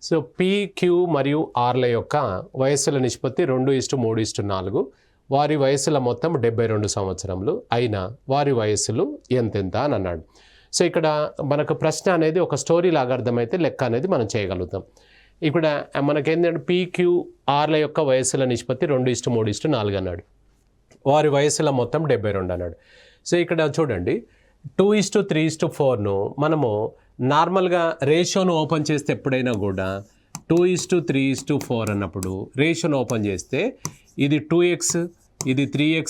So P, queue మరియు ఆర్ల యొక్క వయస్సుల నిష్పత్తి 2:3:4. వారి వయస్సుల మొత్తం 72 సంవత్సరములు అయినా వారి వయస్సులు ఎంతెంత అని అన్నాడు. సో ఇక్కడ మనకు ప్రశ్న అనేది ఒక స్టోరీ లాగా అర్థమైతే లెక్క అనేది మనం చేయగలుగుతాం. ఇక్కడ మనకేంటంటే PQRల యొక్క వయస్సుల నిష్పత్తి 2:3:4 అన్నాడు. వారి వయస్సుల మొత్తం 72 అన్నాడు. సో ఇక్కడ చూడండి 2:3:4ను మనము నార్మల్గా రేషియోను ఓపెన్ చేస్తే ఎప్పుడైనా కూడా 2:3:4 అన్నప్పుడు రేషియోను ఓపెన్ చేస్తే ఇది 2x, ఇది 3x,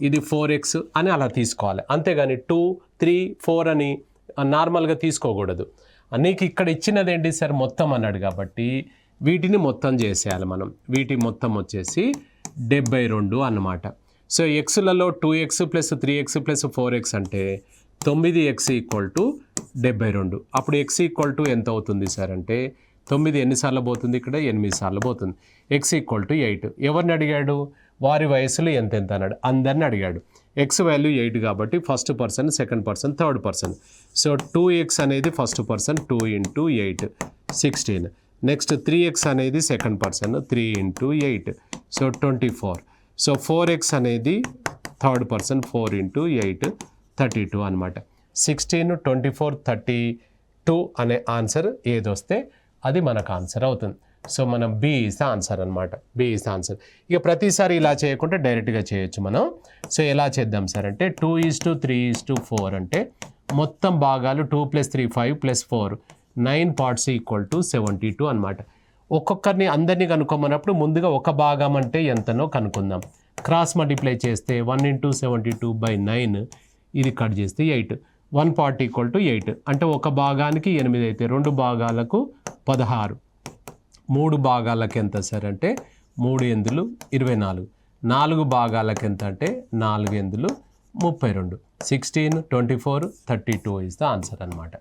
ఇది 4x అని అలా తీసుకోవాలి. అంతేగాని 2, 3, 4 అని నార్మల్గా తీసుకోకూడదు. నీకు ఇక్కడ ఇచ్చినది ఏంటి సార్ మొత్తం అన్నాడు కాబట్టి వీటిని మొత్తం చేసేయాలి మనం. వీటి మొత్తం వచ్చేసి 72 అన్నమాట. సో ఎక్స్లలో 2x + 3x + 4x అంటే 9x = 72. అప్పుడు x = ఎంత అవుతుంది సార్ అంటే 9 ఎన్నిసార్లు పోతుంది ఇక్కడ 8 సార్లు పోతుంది. x = 8. ఎవరిని అడిగాడు? వారి వయసులు ఎంతెంత అన్నాడు. అందరిని అడిగాడు. x వాల్యూ 8 కాబట్టి first person, second person, third person. So 2x అనేది ఫస్ట్ పర్సన్ 2 × 8 16. నెక్స్ట్ 3x అనేది second person 3 × 8 so 24. So 4x అనేది థర్డ్ పర్సన్ 4 × 8 32 అనమాట. 16, 24, 32 అనే ఆన్సర్ ఏదొస్తే అది మనకు ఆన్సర్ అవుతుంది. సో మనం బి ఈజ్ ద ఆన్సర్ అనమాట. B is the answer. ఇక ప్రతిసారి ఇలా చేయకుండా డైరెక్ట్గా చేయొచ్చు మనం. సో ఎలా చేద్దాం సార్ అంటే 2:3:4 అంటే మొత్తం భాగాలు 2 + 3 5 + 4 9 పార్ట్స్ = 72 అనమాట. ఒక్కొక్కరిని అందరినీ కనుక్కోమన్నప్పుడు ముందుగా ఒక భాగం అంటే ఎంతనో కనుక్కుందాం. క్రాస్ మల్టిప్లై చేస్తే 1 × 72/9 ఇది కట్ చేస్తే 8. 1 part = 8 అంటే ఒక భాగానికి 8 అయితే 2 భాగాలకు 16. 3 భాగాలకు ఎంత సార్ అంటే 3 8 24. 4 భాగాలకు ఎంత అంటే 4 8 32. 16, 24, 32 ఈజ్ ద ఆన్సర్ అనమాట.